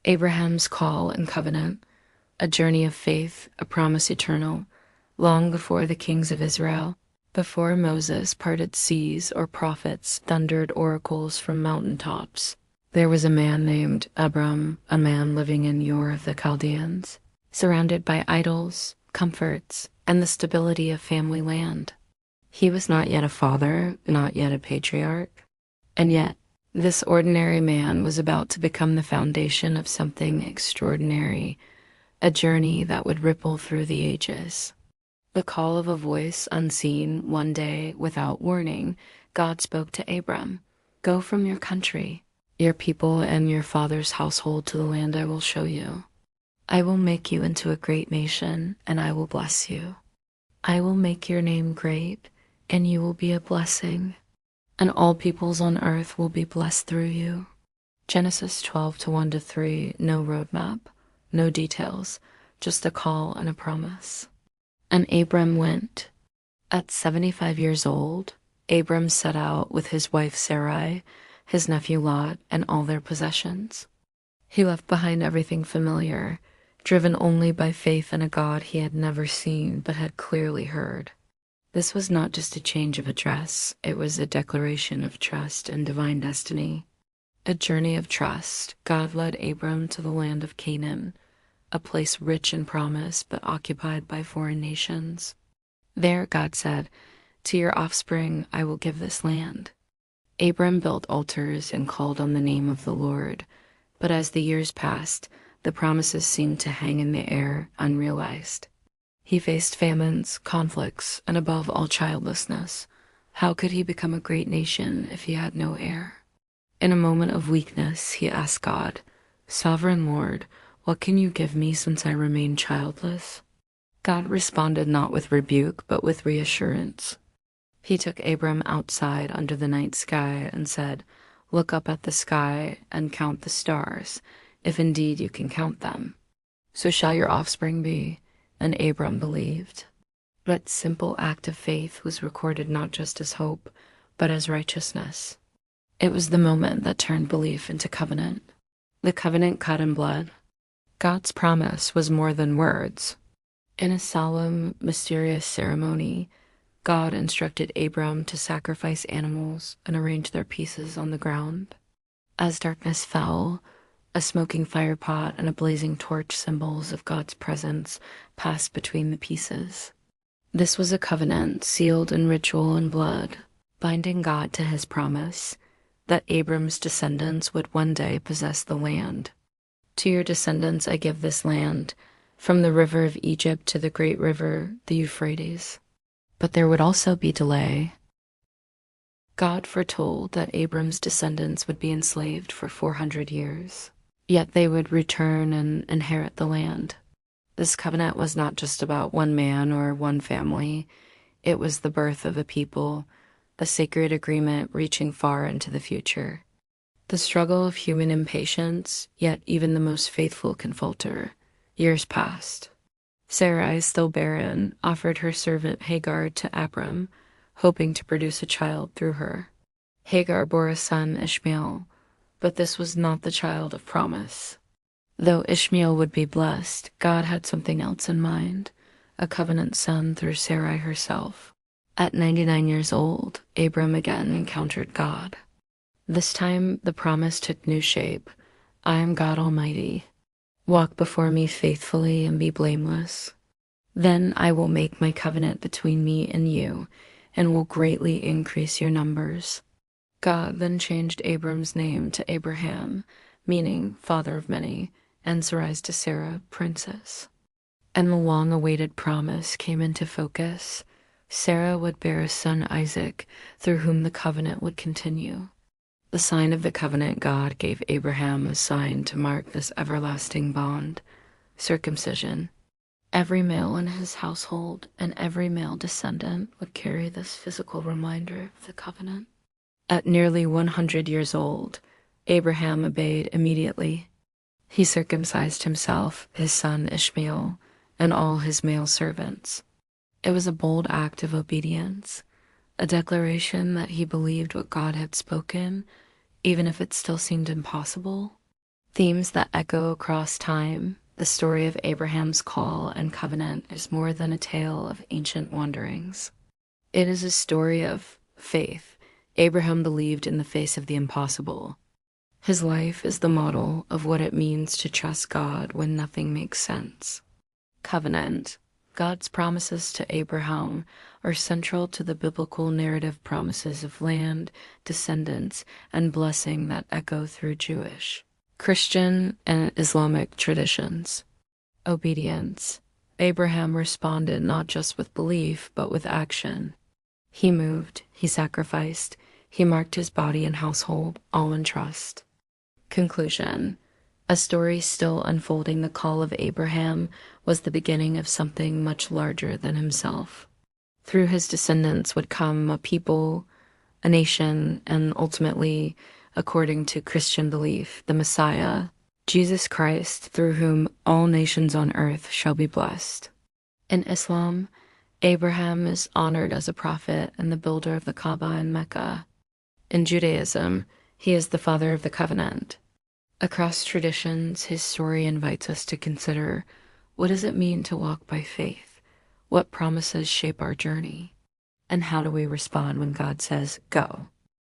Abraham's call and covenant, a journey of faith, a promise eternal, long before the kings of Israel, before Moses parted seas or prophets thundered oracles from mountaintops. There was a man named Abram, a man living in Ur of the Chaldeans, surrounded by idols, comforts, and the stability of family land. He was not yet a father, not yet a patriarch, and yet this ordinary man was about to become the foundation of something extraordinary, a journey that would ripple through the ages. The call of a voice unseen, one day, without warning, God spoke to Abram, "Go from your country, your people, and your father's household to the land I will show you. I will make you into a great nation, and I will bless you. I will make your name great, and you will be a blessing, and all peoples on earth will be blessed through you." Genesis 12 1-3, no roadmap, no details, just a call and a promise. And Abram went. At 75 years old, Abram set out with his wife Sarai, his nephew Lot, and all their possessions. He left behind everything familiar, driven only by faith in a God he had never seen but had clearly heard. This was not just a change of address, it was a declaration of trust and divine destiny. A journey of trust. God led Abram to the land of Canaan, a place rich in promise but occupied by foreign nations. There, God said, "To your offspring I will give this land." Abram built altars and called on the name of the Lord, but as the years passed, the promises seemed to hang in the air, unrealized. He faced famines, conflicts, and above all childlessness. How could he become a great nation if he had no heir? In a moment of weakness, he asked God, "Sovereign Lord, what can you give me since I remain childless?" God responded not with rebuke, but with reassurance. He took Abram outside under the night sky and said, "Look up at the sky and count the stars, if indeed you can count them. So shall your offspring be." And Abram believed. That simple act of faith was recorded not just as hope, but as righteousness. It was the moment that turned belief into covenant. The covenant cut in blood. God's promise was more than words. In a solemn, mysterious ceremony, God instructed Abram to sacrifice animals and arrange their pieces on the ground. As darkness fell, a smoking firepot and a blazing torch, symbols of God's presence, passed between the pieces. This was a covenant sealed in ritual and blood, binding God to his promise that Abram's descendants would one day possess the land. "To your descendants I give this land, from the river of Egypt to the great river, the Euphrates." But there would also be delay. God foretold that Abram's descendants would be enslaved for 400 years. Yet they would return and inherit the land. This covenant was not just about one man or one family. It was the birth of a people, a sacred agreement reaching far into the future. The struggle of human impatience, yet even the most faithful can falter. Years passed. Sarai, still barren, offered her servant Hagar to Abram, hoping to produce a child through her. Hagar bore a son, Ishmael, but this was not the child of promise. Though Ishmael would be blessed, God had something else in mind, a covenant son through Sarai herself. At 99 years old, Abram again encountered God. This time, the promise took new shape. "I am God Almighty. Walk before me faithfully and be blameless. Then I will make my covenant between me and you, and will greatly increase your numbers." God then changed Abram's name to Abraham, meaning father of many, and Sarai's to Sarah, princess. And the long-awaited promise came into focus. Sarah would bear a son, Isaac, through whom the covenant would continue. The sign of the covenant God gave Abraham a sign to mark this everlasting bond: circumcision. Every male in his household and every male descendant would carry this physical reminder of the covenant. At nearly 100 years old, Abraham obeyed immediately. He circumcised himself, his son Ishmael, and all his male servants. It was a bold act of obedience, a declaration that he believed what God had spoken, even if it still seemed impossible. Themes that echo across time. The story of Abraham's call and covenant is more than a tale of ancient wanderings. It is a story of faith. Abraham believed in the face of the impossible. His life is the model of what it means to trust God when nothing makes sense. Covenant. God's promises to Abraham are central to the biblical narrative promises of land, descendants, and blessing that echo through Jewish, Christian, and Islamic traditions. Obedience. Abraham responded not just with belief, but with action. He moved, he sacrificed, he marked his body and household, all in trust. Conclusion. A story still unfolding. The call of Abraham was the beginning of something much larger than himself. Through his descendants would come a people, a nation, and ultimately, according to Christian belief, the Messiah, Jesus Christ, through whom all nations on earth shall be blessed. In Islam, Abraham is honored as a prophet and the builder of the Kaaba in Mecca. In Judaism, he is the father of the covenant. Across traditions, his story invites us to consider, what does it mean to walk by faith? What promises shape our journey? And how do we respond when God says, go?